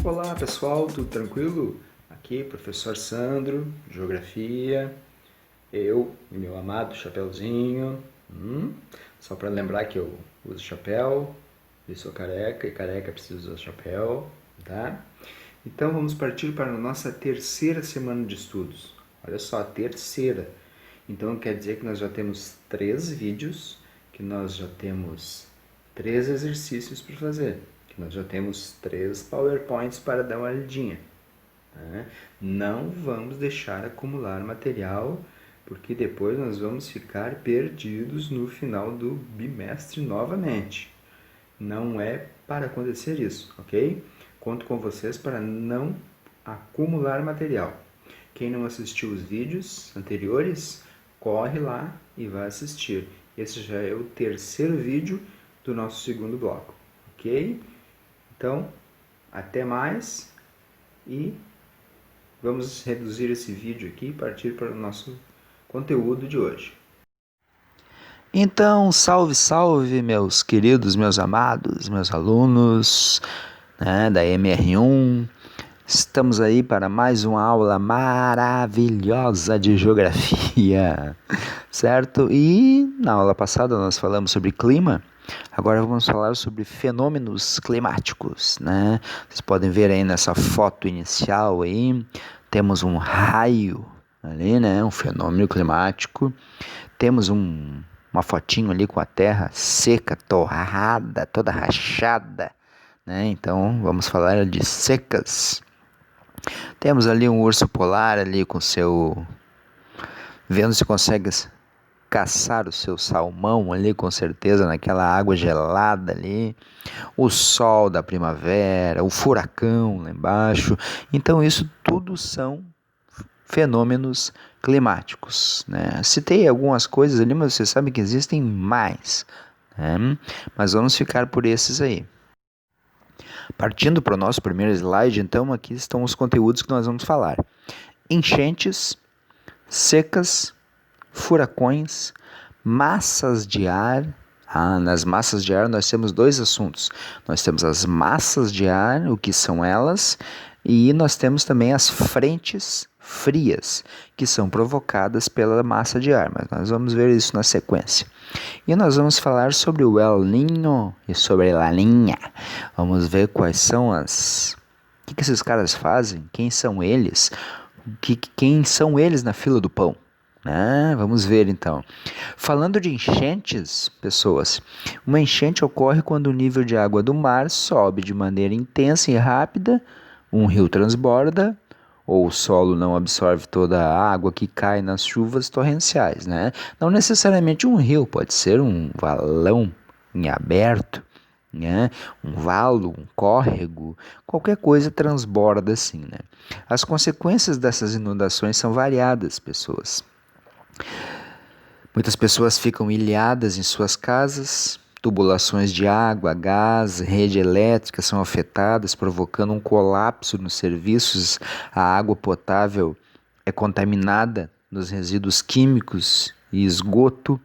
Olá pessoal, tudo tranquilo? Aqui professor Sandro, Geografia, eu e meu amado chapeuzinho. Só para lembrar que eu uso chapéu, e sou careca, e careca precisa usar chapéu, tá? Então vamos partir para a nossa terceira semana de estudos. Olha só, a terceira. Então quer dizer que nós já temos 3 vídeos, que nós já temos 3 exercícios para fazer, que nós já temos 3 PowerPoints para dar uma olhadinha. Né? Não vamos deixar acumular material, porque depois nós vamos ficar perdidos no final do bimestre novamente. Não é para acontecer isso, ok? Conto com vocês para não acumular material. Quem não assistiu os vídeos anteriores, corre lá e vai assistir. Esse já é o terceiro vídeo do nosso segundo bloco, ok? Então, até mais e vamos reduzir esse vídeo aqui e partir para o nosso conteúdo de hoje. Então, salve, salve, meus queridos, meus amados, meus alunos, né, da MR1. Estamos aí para mais uma aula maravilhosa de geografia, certo? E na aula passada nós falamos sobre clima, agora vamos falar sobre fenômenos climáticos, né? Vocês podem ver aí nessa foto inicial aí, temos um raio ali, né? Um fenômeno climático. Temos uma fotinho ali com a terra seca, torrada, toda rachada, né? Então vamos falar de secas. Temos ali um urso polar ali com seu... vendo se consegue caçar o seu salmão ali, com certeza, naquela água gelada ali. O sol da primavera, o furacão lá embaixo. Então isso tudo são fenômenos climáticos, né? Citei algumas coisas ali, mas você sabe que existem mais, né? Mas vamos ficar por esses aí. Partindo para o nosso primeiro slide, então, aqui estão os conteúdos que nós vamos falar. Enchentes, secas, furacões, massas de ar. Nas massas de ar nós temos 2 assuntos. Nós temos as massas de ar, o que são elas, e nós temos também as frentes frias, que são provocadas pela massa de ar, mas nós vamos ver isso na sequência. E nós vamos falar sobre o El Niño e sobre a Laninha. Vamos ver quais são as... O que esses caras fazem? Quem são eles? Quem são eles na fila do pão? Vamos ver então. Falando de enchentes, pessoas, uma enchente ocorre quando o nível de água do mar sobe de maneira intensa e rápida, um rio transborda, ou o solo não absorve toda a água que cai nas chuvas torrenciais, né? Não necessariamente um rio, pode ser um valão em aberto, né? Um valo, um córrego, qualquer coisa transborda assim, né? As consequências dessas inundações são variadas, pessoas. Muitas pessoas ficam ilhadas em suas casas, tubulações de água, gás, rede elétrica são afetadas, provocando um colapso nos serviços. A água potável é contaminada nos resíduos químicos e esgoto.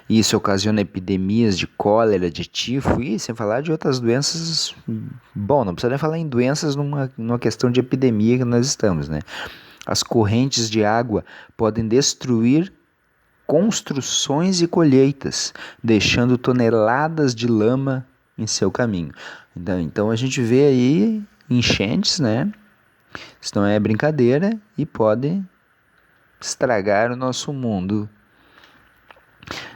Isso ocasiona epidemias de cólera, de tifo e sem falar de outras doenças. Bom, não precisa nem falar em doenças numa questão de epidemia que nós estamos, né? As correntes de água podem destruir construções e colheitas, deixando toneladas de lama em seu caminho. Então a gente vê aí enchentes, né? Isso não é brincadeira e pode estragar o nosso mundo.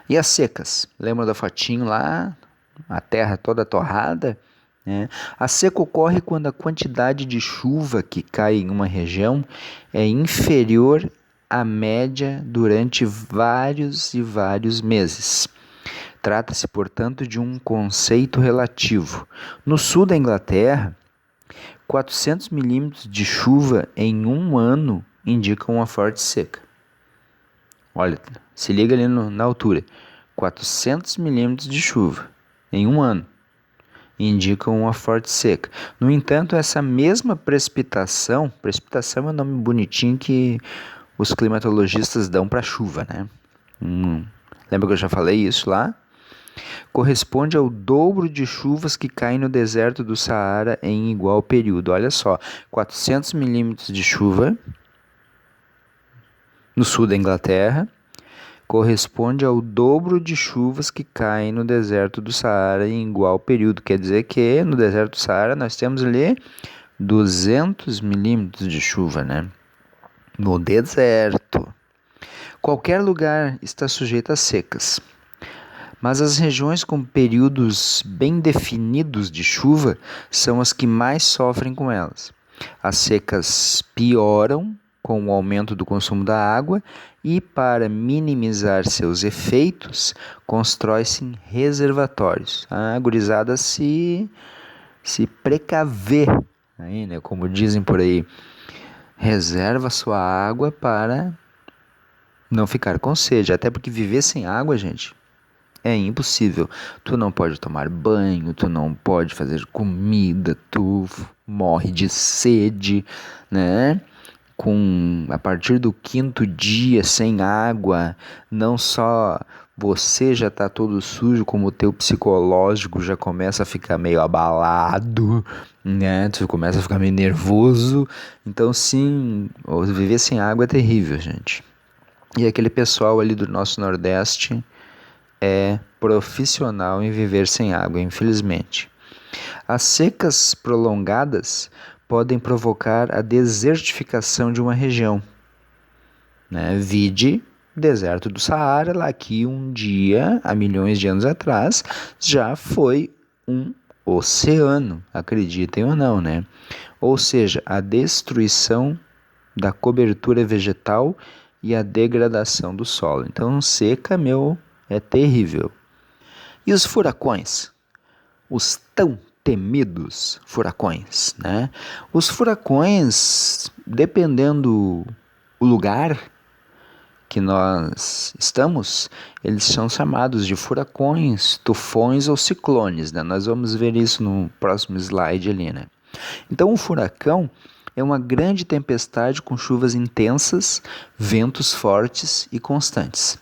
E as secas? Lembra da fotinho lá? A terra toda torrada? Né? A seca ocorre quando a quantidade de chuva que cai em uma região é inferior à média durante vários e vários meses. Trata-se, portanto, de um conceito relativo. No sul da Inglaterra, 400 milímetros de chuva em um ano indicam uma forte seca. Olha, se liga ali na altura. 400 milímetros de chuva em um ano indicam uma forte seca. No entanto, essa mesma precipitação é um nome bonitinho que os climatologistas dão para chuva, né? Lembra que eu já falei isso lá? Corresponde ao dobro de chuvas que caem no deserto do Saara em igual período. Olha só, 400 milímetros de chuva no sul da Inglaterra corresponde ao dobro de chuvas que caem no deserto do Saara em igual período. Quer dizer que no deserto do Saara nós temos ali 200 milímetros de chuva, né? No deserto. Qualquer lugar está sujeito a secas, mas as regiões com períodos bem definidos de chuva são as que mais sofrem com elas. As secas pioram com o aumento do consumo da água e, para minimizar seus efeitos, constrói-se reservatórios. A gurizada se precaver, aí, né? Como dizem por aí, reserva sua água para não ficar com sede, até porque viver sem água, gente, é impossível. Tu não pode tomar banho, tu não pode fazer comida, tu morre de sede, né? A partir do 5º dia sem água, não só você já está todo sujo, como o teu psicológico já começa a ficar meio abalado, né? Tu começa a ficar meio nervoso. Então, sim, viver sem água é terrível, gente. E aquele pessoal ali do nosso Nordeste é profissional em viver sem água, infelizmente. As secas prolongadas podem provocar a desertificação de uma região, né? Vide deserto do Saara, lá que um dia, há milhões de anos atrás, já foi um oceano, acreditem ou não, né? Ou seja, a destruição da cobertura vegetal e a degradação do solo. Então, seca, é terrível. E os furacões? Os tão temidos furacões, né? Os furacões, dependendo o lugar que nós estamos, eles são chamados de furacões, tufões ou ciclones, né? Nós vamos ver isso no próximo slide ali, né? Então, o furacão é uma grande tempestade com chuvas intensas, ventos fortes e constantes.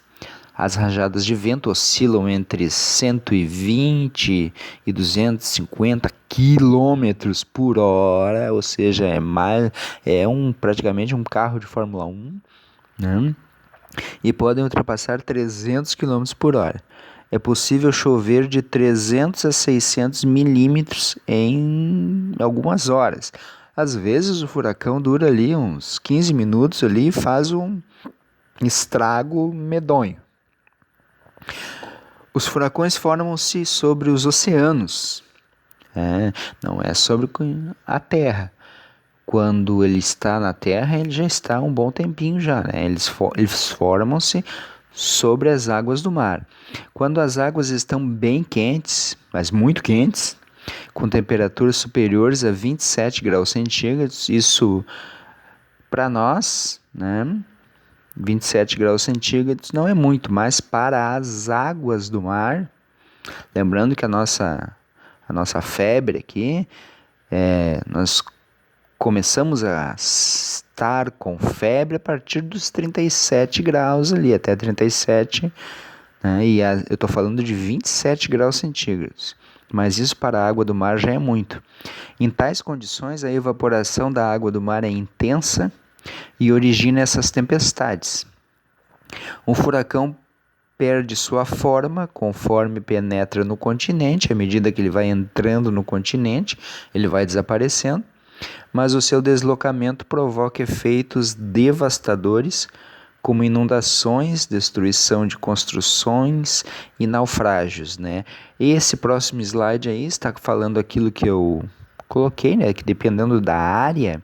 As rajadas de vento oscilam entre 120 e 250 km por hora, ou seja, praticamente um carro de Fórmula 1, né? E podem ultrapassar 300 km por hora. É possível chover de 300 a 600 milímetros em algumas horas. Às vezes o furacão dura ali uns 15 minutos ali e faz um estrago medonho. Os furacões formam-se sobre os oceanos, não é sobre a Terra. Quando ele está na Terra, ele já está há um bom tempinho já, né? Eles formam-se sobre as águas do mar. Quando as águas estão bem quentes, mas muito quentes, com temperaturas superiores a 27 graus centígrados, isso para nós, né? 27 graus centígrados não é muito, mas para as águas do mar, lembrando que a nossa febre aqui, nós começamos a estar com febre a partir dos 37 graus ali, até 37, né? E eu estou falando de 27 graus centígrados, mas isso para a água do mar já é muito. Em tais condições, a evaporação da água do mar é intensa e origina essas tempestades. Um furacão perde sua forma conforme penetra no continente. À medida que ele vai entrando no continente, ele vai desaparecendo, mas o seu deslocamento provoca efeitos devastadores, como inundações, destruição de construções e naufrágios, né? Esse próximo slide aí está falando aquilo que eu coloquei, né? Que dependendo da área,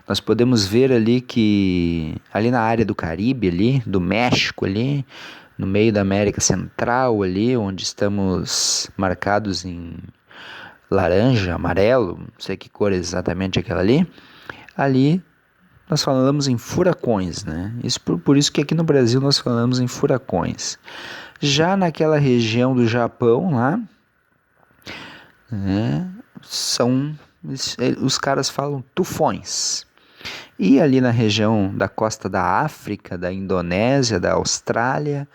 nós podemos ver ali que, ali na área do Caribe, ali, do México, ali, no meio da América Central, ali, onde estamos marcados em laranja, amarelo, não sei que cor é exatamente aquela ali nós falamos em furacões, né? Por isso que aqui no Brasil nós falamos em furacões. Já naquela região do Japão lá, né, os caras falam tufões. E ali na região da costa da África, da Indonésia, da Austrália,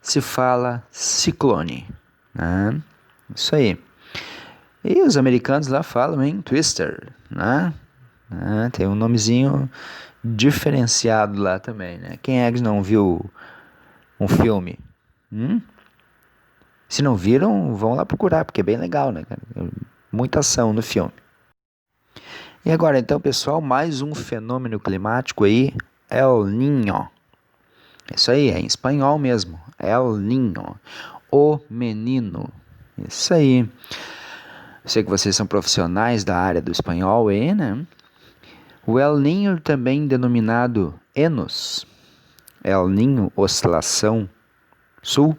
se fala ciclone, né? Isso aí. E os americanos lá falam em twister, né? Tem um nomezinho diferenciado lá também, né? Quem é que não viu um filme? Se não viram, vão lá procurar, porque é bem legal, né, cara? Muita ação no filme. E agora, então, pessoal, mais um fenômeno climático aí, El Niño. Isso aí, é em espanhol mesmo, El Niño, o menino. Isso aí. Eu sei que vocês são profissionais da área do espanhol aí, né? O El Niño, também denominado Enos, El Niño, oscilação sul,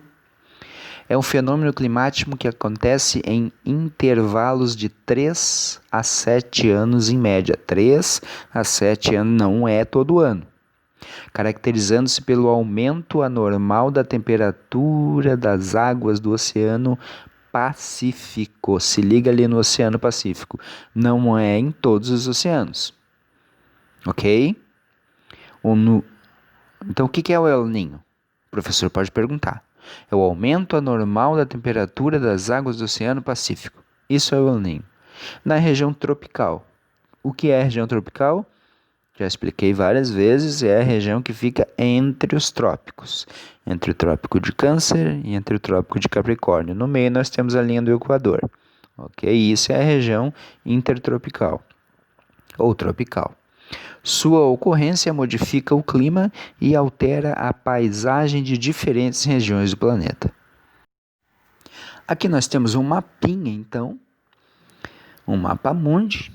é um fenômeno climático que acontece em intervalos de 3 a 7 anos em média. 3 a 7 anos não é todo ano. Caracterizando-se pelo aumento anormal da temperatura das águas do Oceano Pacífico. Se liga ali no Oceano Pacífico. Não é em todos os oceanos. Ok? Então, o que é o El Niño? O professor pode perguntar. É o aumento anormal da temperatura das águas do Oceano Pacífico. Isso é o El Niño. Na região tropical. O que é a região tropical? Já expliquei várias vezes, é a região que fica entre os trópicos. Entre o trópico de Câncer e entre o trópico de Capricórnio. No meio nós temos a linha do Equador. Ok? Isso é a região intertropical. Ou tropical. Sua ocorrência modifica o clima e altera a paisagem de diferentes regiões do planeta. Aqui nós temos um mapinha, então, um mapa mundi,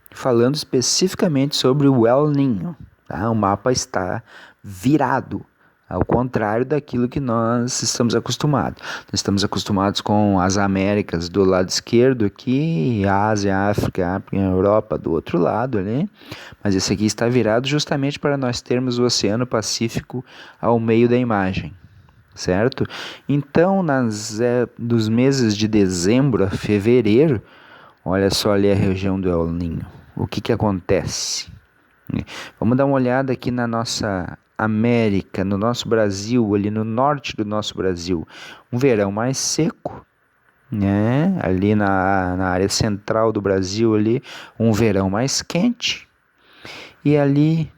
falando especificamente sobre o El Niño. Tá? O mapa está virado, ao contrário daquilo que nós estamos acostumados. Nós estamos acostumados com as Américas do lado esquerdo aqui, a Ásia, a África, a Europa do outro lado ali. Mas esse aqui está virado justamente para nós termos o Oceano Pacífico ao meio da imagem, certo? Então, dos meses de dezembro a fevereiro, olha só ali a região do El Niño. O que acontece? Vamos dar uma olhada aqui na nossa América, no nosso Brasil, ali no norte do nosso Brasil. Um verão mais seco, né? Ali na área central do Brasil, ali, um verão mais quente. E ali,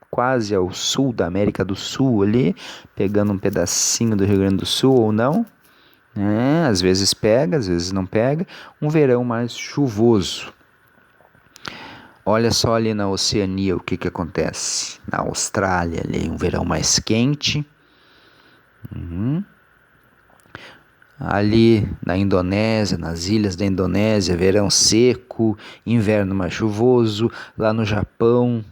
quase ao sul da América do Sul, ali, pegando um pedacinho do Rio Grande do Sul ou não, né? Às vezes pega, às vezes não pega, um verão mais chuvoso. Olha só ali na Oceania o que acontece. Na Austrália, ali, um verão mais quente. Ali na Indonésia, nas ilhas da Indonésia, verão seco, inverno mais chuvoso. Lá no Japão,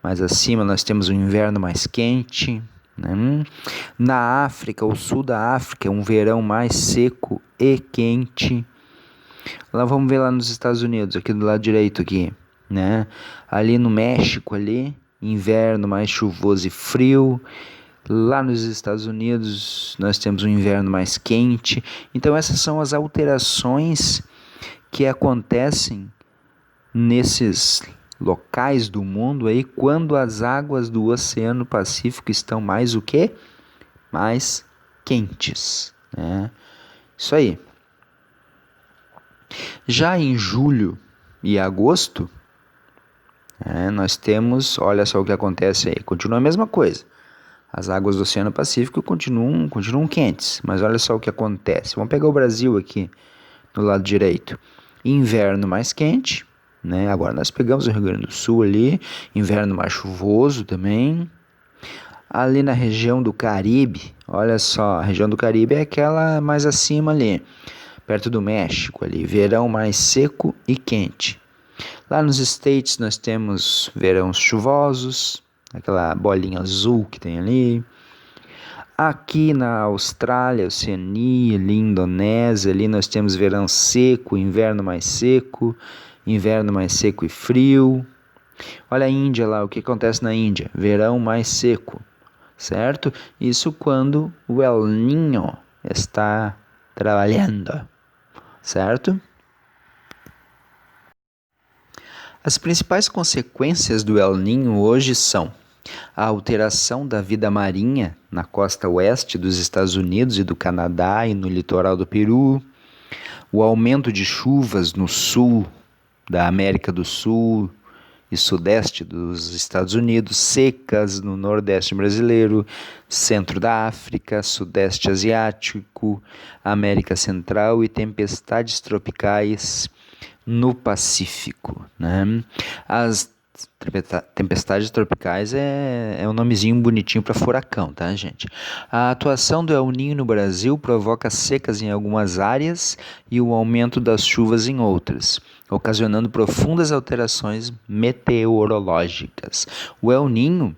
mais acima, nós temos um inverno mais quente. Né? Na África, o sul da África, um verão mais seco e quente. Lá vamos ver lá nos Estados Unidos, aqui do lado direito aqui. Né? Ali no México, ali, inverno mais chuvoso e frio. Lá nos Estados Unidos nós temos um inverno mais quente. Então essas são as alterações que acontecem nesses locais do mundo aí quando as águas do Oceano Pacífico estão mais o quê? Mais quentes, né? Isso aí. Já em julho e agosto, nós temos, olha só o que acontece aí, continua a mesma coisa. As águas do Oceano Pacífico continuam quentes, mas olha só o que acontece. Vamos pegar o Brasil aqui, no lado direito. Inverno mais quente, né? Agora nós pegamos o Rio Grande do Sul ali, inverno mais chuvoso também. Ali na região do Caribe, olha só, a região do Caribe é aquela mais acima ali, perto do México ali, verão mais seco e quente. Lá nos States nós temos verões chuvosos, aquela bolinha azul que tem ali. Aqui na Austrália, Oceania, ali, Indonésia, ali nós temos verão seco, inverno mais seco e frio. Olha a Índia lá, o que acontece na Índia? Verão mais seco, certo? Isso quando o El Niño está trabalhando, certo? As principais consequências do El Niño hoje são A alteração da vida marinha na costa oeste dos Estados Unidos e do Canadá e no litoral do Peru, o aumento de chuvas no sul da América do Sul e sudeste dos Estados Unidos, secas no nordeste brasileiro, centro da África, sudeste asiático, América Central e tempestades tropicais no Pacífico, né? As tempestades tropicais é um nomezinho bonitinho para furacão, tá, gente? A atuação do El Niño no Brasil provoca secas em algumas áreas e o aumento das chuvas em outras, ocasionando profundas alterações meteorológicas. O El Niño,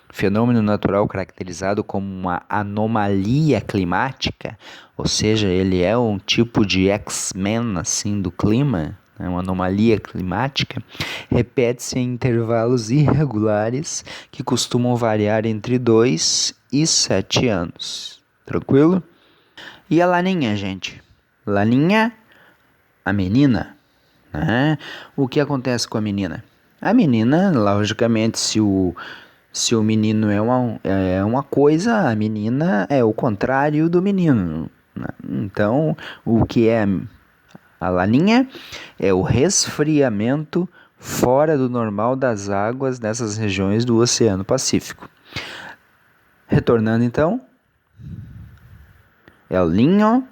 fenômeno natural caracterizado como uma anomalia climática, ou seja, ele é um tipo de X-Men assim do clima, uma anomalia climática, repete-se em intervalos irregulares que costumam variar entre 2 e 7 anos. Tranquilo? E a laninha, gente? Laninha, a menina, né? O que acontece com a menina? A menina, logicamente, se o menino é uma coisa, a menina é o contrário do menino, né? Então, o que é a laninha é o resfriamento fora do normal das águas nessas regiões do Oceano Pacífico. Retornando então, El Niño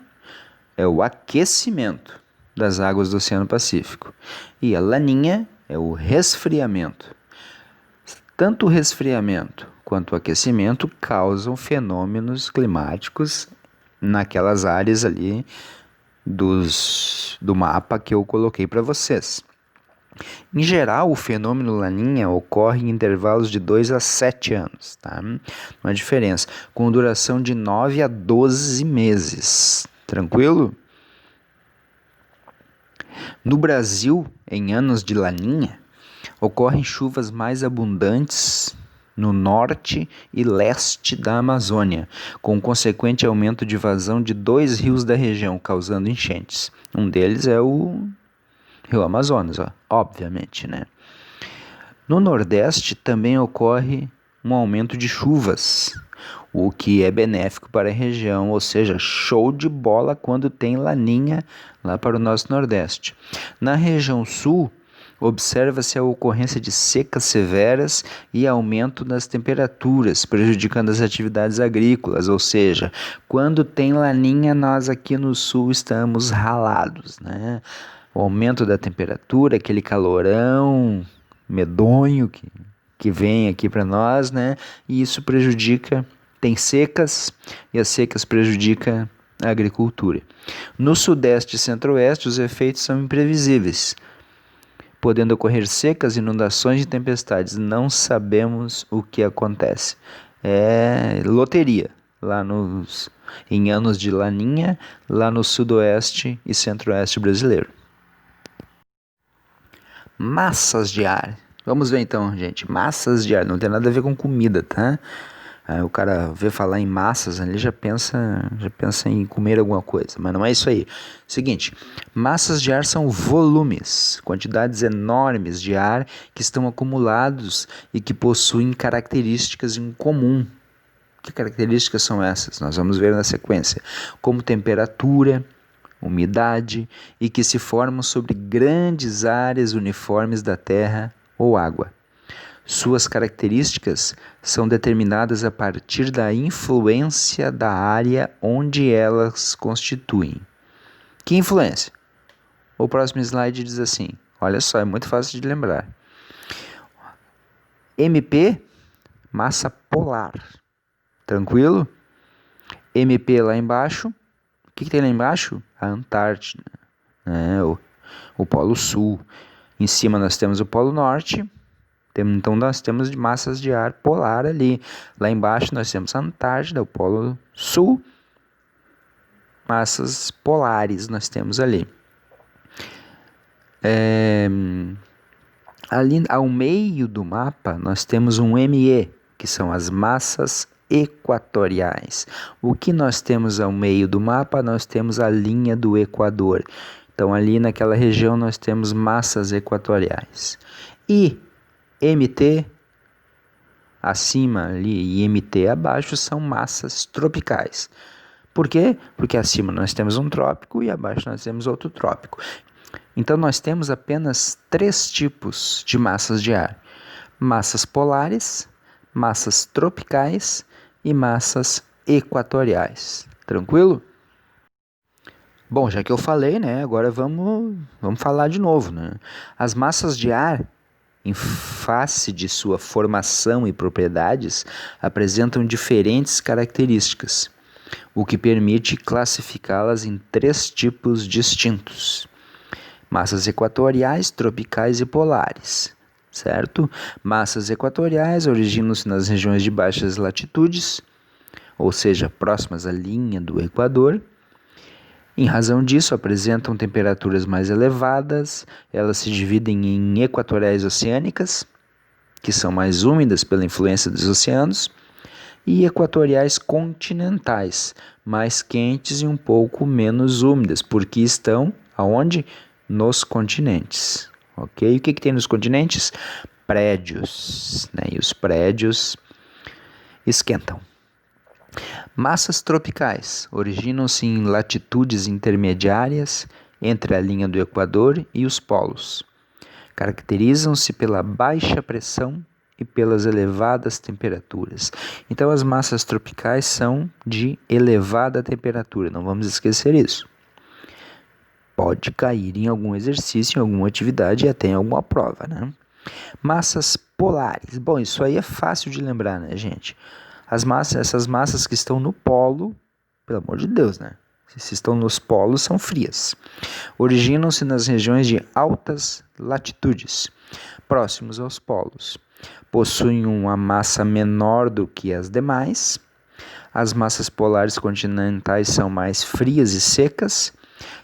é o aquecimento das águas do Oceano Pacífico e a laninha é o resfriamento. Tanto o resfriamento quanto o aquecimento causam fenômenos climáticos naquelas áreas ali do mapa que eu coloquei para vocês. Em geral, o fenômeno laninha ocorre em intervalos de 2 a 7 anos, tá? Uma diferença, com duração de 9 a 12 meses. Tranquilo? No Brasil, em anos de laninha, ocorrem chuvas mais abundantes no norte e leste da Amazônia, com consequente aumento de vazão de 2 rios da região, causando enchentes. Um deles é o Rio Amazonas, obviamente, né? No Nordeste também ocorre um aumento de chuvas, o que é benéfico para a região, ou seja, show de bola quando tem laninha lá para o nosso Nordeste. Na região Sul, observa-se a ocorrência de secas severas e aumento das temperaturas, prejudicando as atividades agrícolas, ou seja, quando tem laninha, nós aqui no sul estamos ralados, né? O aumento da temperatura, aquele calorão medonho que vem aqui para nós, né? E isso prejudica, tem secas, e as secas prejudicam a agricultura. No sudeste e centro-oeste, os efeitos são imprevisíveis, podendo ocorrer secas, inundações e tempestades. Não sabemos o que acontece. É loteria lá em anos de laninha, lá no sudoeste e centro-oeste brasileiro. Massas de ar. Vamos ver então, gente. Massas de ar. Não tem nada a ver com comida, tá? Aí o cara vê falar em massas, ele já pensa em comer alguma coisa, mas não é isso aí. Seguinte, massas de ar são volumes, quantidades enormes de ar que estão acumulados e que possuem características em comum. Que características são essas? Nós vamos ver na sequência. Como temperatura, umidade e que se formam sobre grandes áreas uniformes da terra ou água. Suas características são determinadas a partir da influência da área onde elas constituem. Que influência? O próximo slide diz assim, olha só, é muito fácil de lembrar. MP, massa polar. Tranquilo? MP lá embaixo. O que tem lá embaixo? A Antártida, né? O Polo Sul. Em cima nós temos o Polo Norte. Então nós temos massas de ar polar ali. Lá embaixo nós temos a Antártida, o Polo Sul. Massas polares nós temos ali. Ali ao meio do mapa nós temos um ME, que são as massas equatoriais. O que nós temos ao meio do mapa? Nós temos a linha do Equador. Então ali naquela região nós temos massas equatoriais. E MT, acima ali e MT abaixo são massas tropicais. Por quê? Porque acima nós temos um trópico e abaixo nós temos outro trópico. Então nós temos apenas 3 tipos de massas de ar: massas polares, massas tropicais e massas equatoriais. Tranquilo? Bom, já que eu falei, né, agora vamos falar de novo, né? As massas de ar, em face de sua formação e propriedades, apresentam diferentes características, o que permite classificá-las em 3 tipos distintos: massas equatoriais, tropicais e polares, certo? Massas equatoriais originam-se nas regiões de baixas latitudes, ou seja, próximas à linha do Equador. Em razão disso, apresentam temperaturas mais elevadas. Elas se dividem em equatoriais oceânicas, que são mais úmidas pela influência dos oceanos, e equatoriais continentais, mais quentes e um pouco menos úmidas, porque estão aonde? Nos continentes. Ok? O que tem nos continentes? Prédios, né? E os prédios esquentam. Massas tropicais originam-se em latitudes intermediárias entre a linha do Equador e os polos. Caracterizam-se pela baixa pressão e pelas elevadas temperaturas. Então, as massas tropicais são de elevada temperatura, não vamos esquecer isso. Pode cair em algum exercício, em alguma atividade e até em alguma prova, né? Massas polares. Bom, isso aí é fácil de lembrar, né, gente? Essas massas que estão no polo, pelo amor de Deus, né? Se estão nos polos, são frias. Originam-se nas regiões de altas latitudes, próximos aos polos. Possuem uma massa menor do que as demais. As massas polares continentais são mais frias e secas,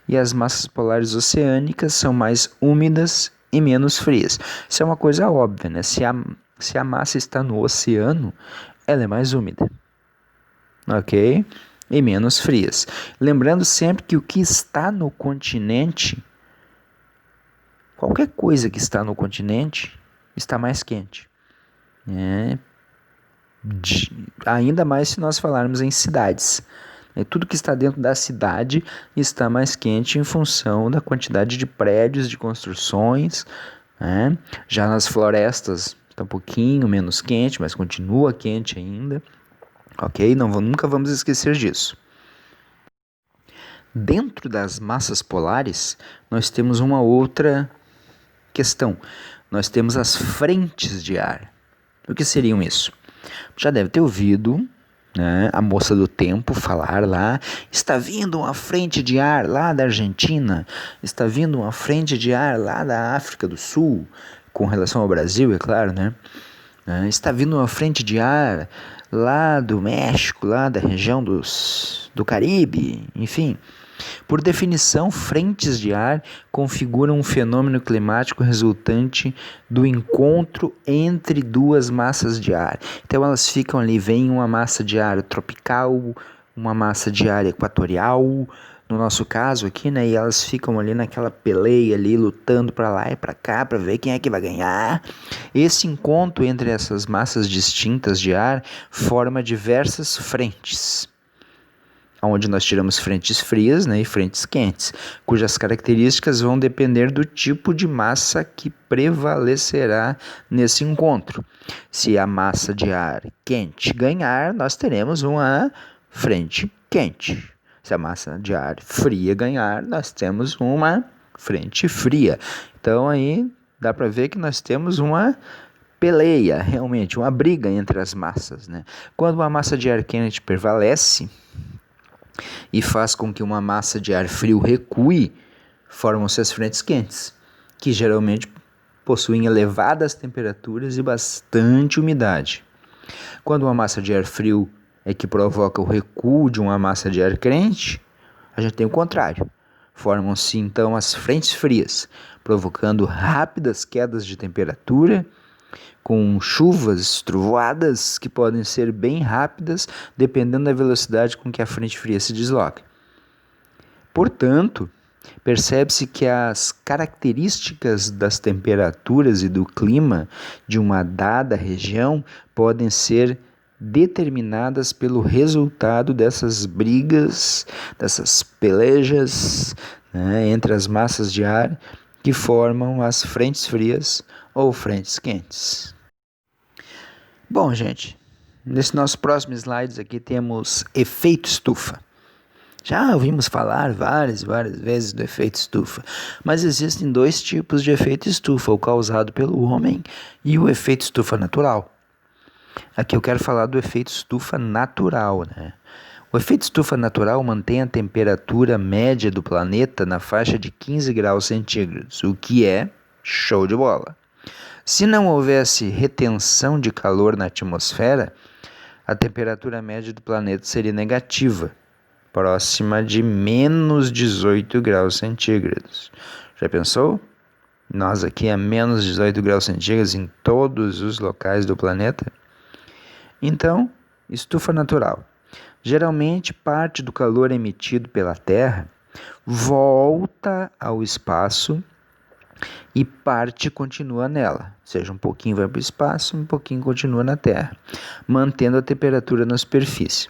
e as massas polares oceânicas são mais úmidas e menos frias. Isso é uma coisa óbvia, né? Se a massa está no oceano, ela é mais úmida, ok? E menos frias. Lembrando sempre que o que está no continente, qualquer coisa que está no continente, está mais quente. Ainda mais se nós falarmos em cidades. Tudo que está dentro da cidade está mais quente em função da quantidade de prédios, de construções. Né? Já nas florestas está um pouquinho menos quente, mas continua quente ainda. Ok? Nunca vamos esquecer disso. Dentro das massas polares, nós temos uma outra questão. Nós temos as frentes de ar. O que seriam isso? Já deve ter ouvido, né, a moça do tempo falar lá: está vindo uma frente de ar lá da Argentina, está vindo uma frente de ar lá da África do Sul, com relação ao Brasil, é claro, né? Está vindo uma frente de ar lá do México, lá da região do Caribe, enfim. Por definição, frentes de ar configuram um fenômeno climático resultante do encontro entre duas massas de ar. Então elas ficam ali, vem uma massa de ar tropical, uma massa de ar equatorial, no nosso caso aqui, né? E elas ficam ali naquela peleia ali, lutando para lá e para cá, para ver quem é que vai ganhar. Esse encontro entre essas massas distintas de ar forma diversas frentes, onde nós tiramos frentes frias, né, e frentes quentes, cujas características vão depender do tipo de massa que prevalecerá nesse encontro. Se a massa de ar quente ganhar, nós teremos uma frente quente. Se a massa de ar fria ganhar, nós temos uma frente fria. Então aí dá para ver que nós temos uma peleia, realmente, uma briga entre as massas, né? Quando uma massa de ar quente prevalece e faz com que uma massa de ar frio recue, formam-se as frentes quentes, que geralmente possuem elevadas temperaturas e bastante umidade. Quando uma massa de ar frio é que provoca o recuo de uma massa de ar quente, a gente tem o contrário. Formam-se então as frentes frias, provocando rápidas quedas de temperatura, com chuvas, trovoadas que podem ser bem rápidas, dependendo da velocidade com que a frente fria se desloca. Portanto, percebe-se que as características das temperaturas e do clima de uma dada região podem ser determinadas pelo resultado dessas brigas, dessas pelejas, né, entre as massas de ar que formam as frentes frias ou frentes quentes. Bom, gente, nesse nosso próximo slides aqui temos efeito estufa. Já ouvimos falar várias vezes do efeito estufa, mas existem dois tipos de efeito estufa, o causado pelo homem e o efeito estufa natural. Aqui eu quero falar do efeito estufa natural, né? O efeito estufa natural mantém a temperatura média do planeta na faixa de 15 graus centígrados, o que é show de bola. Se não houvesse retenção de calor na atmosfera, a temperatura média do planeta seria negativa, próxima de menos 18 graus centígrados. Já pensou? Nós aqui a menos 18 graus centígrados em todos os locais do planeta? Então, estufa natural. Geralmente, parte do calor emitido pela Terra volta ao espaço e parte continua nela. Ou seja, um pouquinho vai para o espaço, um pouquinho continua na Terra, mantendo a temperatura na superfície.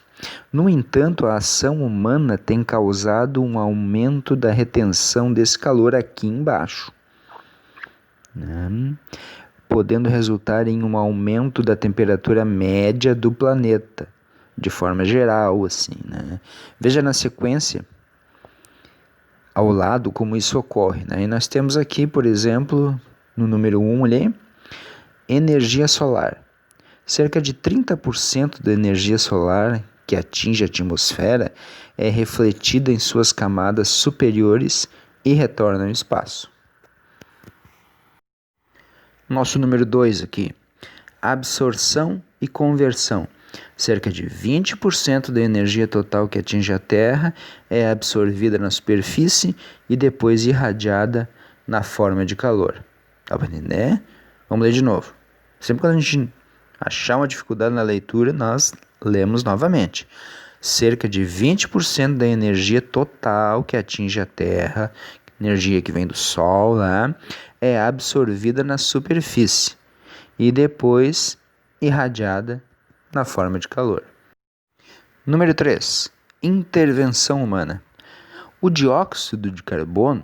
No entanto, a ação humana tem causado um aumento da retenção desse calor aqui embaixo, né? Podendo resultar em um aumento da temperatura média do planeta, de forma geral, assim, né? Veja na sequência, ao lado, como isso ocorre, né? E nós temos aqui, por exemplo, no número 1 ali, energia solar. Cerca de 30% da energia solar que atinge a atmosfera é refletida em suas camadas superiores e retorna ao espaço. Nosso número 2 aqui, absorção e conversão. Cerca de 20% da energia total que atinge a Terra é absorvida na superfície e depois irradiada na forma de calor. Dá para entender? Vamos ler de novo. Sempre quando a gente achar uma dificuldade na leitura, nós lemos novamente. Cerca de 20% da energia total que atinge a Terra, energia que vem do Sol, né, é absorvida na superfície e depois irradiada na forma de calor. Número 3. Intervenção humana. O dióxido de carbono,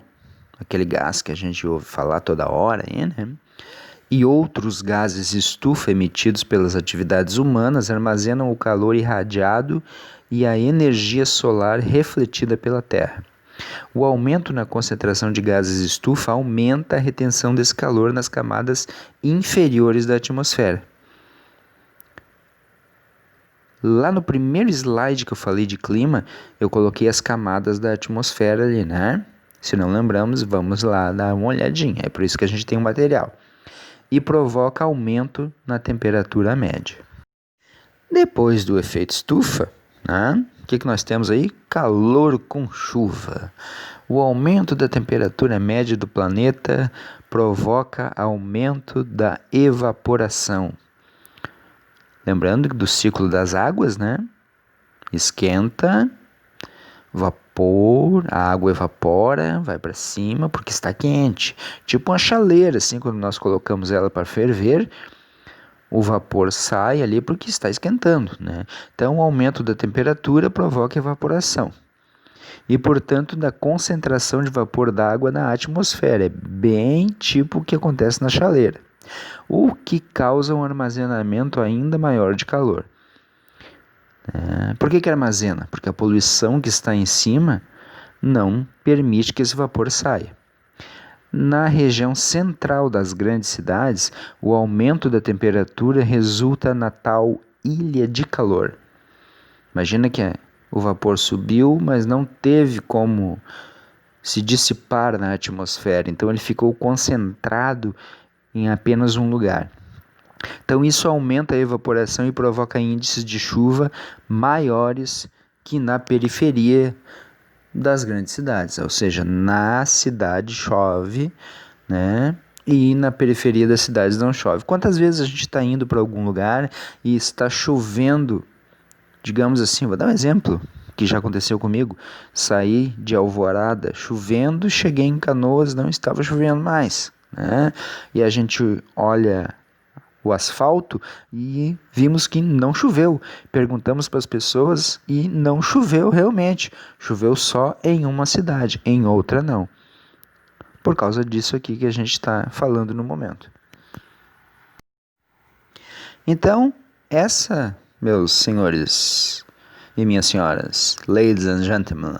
aquele gás que a gente ouve falar toda hora, né? E outros gases estufa emitidos pelas atividades humanas armazenam o calor irradiado e a energia solar refletida pela Terra. O aumento na concentração de gases estufa aumenta a retenção desse calor nas camadas inferiores da atmosfera. Lá no primeiro slide que eu falei de clima, eu coloquei as camadas da atmosfera ali, né? Se não lembramos, vamos lá dar uma olhadinha. É por isso que a gente tem um material. E provoca aumento na temperatura média. Depois do efeito estufa, né? O que nós temos aí? Calor com chuva. O aumento da temperatura média do planeta provoca aumento da evaporação. Lembrando do ciclo das águas, né? Esquenta, vapor, a água evapora, vai para cima porque está quente. Tipo uma chaleira, assim, quando nós colocamos ela para ferver, o vapor sai ali porque está esquentando, né? Então, o aumento da temperatura provoca evaporação. E, portanto, da concentração de vapor d'água na atmosfera. É bem tipo o que acontece na chaleira. O que causa um armazenamento ainda maior de calor. Por que armazena? Porque a poluição que está em cima não permite que esse vapor saia. Na região central das grandes cidades, o aumento da temperatura resulta na tal ilha de calor. Imagina que o vapor subiu, mas não teve como se dissipar na atmosfera, então ele ficou concentrado em apenas um lugar. Então isso aumenta a evaporação e provoca índices de chuva maiores que na periferia das grandes cidades, ou seja, na cidade chove, né? E na periferia das cidades não chove. Quantas vezes a gente está indo para algum lugar e está chovendo, digamos assim, vou dar um exemplo, que já aconteceu comigo. Saí de Alvorada chovendo, cheguei em Canoas, não estava chovendo mais, né? E a gente olha o asfalto e vimos que não choveu. Perguntamos para as pessoas e não choveu realmente. Choveu só em uma cidade, em outra não. Por causa disso aqui que a gente está falando no momento. Então, essa, meus senhores e minhas senhoras, ladies and gentlemen,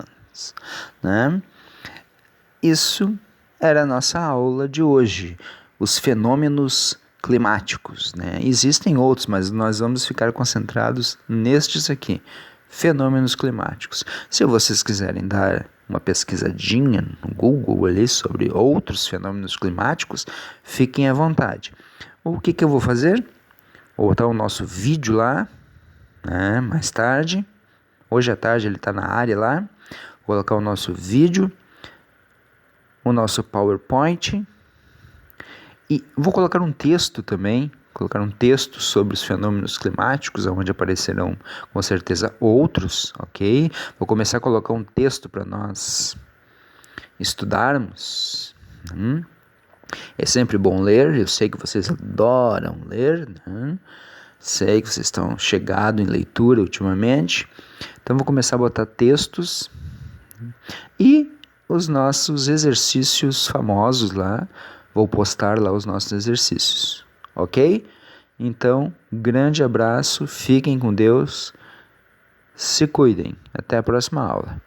né? Isso era a nossa aula de hoje, os fenômenos climáticos, né? Existem outros, mas nós vamos ficar concentrados nestes aqui, fenômenos climáticos. Se vocês quiserem dar uma pesquisadinha no Google ali sobre outros fenômenos climáticos, fiquem à vontade. O que eu vou fazer? Vou botar o nosso vídeo lá, né, mais tarde. Hoje à tarde ele está na área lá. Vou colocar o nosso vídeo, o nosso PowerPoint. E vou colocar um texto também, colocar um texto sobre os fenômenos climáticos, onde aparecerão com certeza outros, ok? Vou começar a colocar um texto para nós estudarmos. É sempre bom ler, eu sei que vocês adoram ler, né? Sei que vocês estão chegados em leitura ultimamente. Então vou começar a botar textos e os nossos exercícios famosos lá. Vou postar lá os nossos exercícios, ok? Então, grande abraço, fiquem com Deus, se cuidem. Até a próxima aula.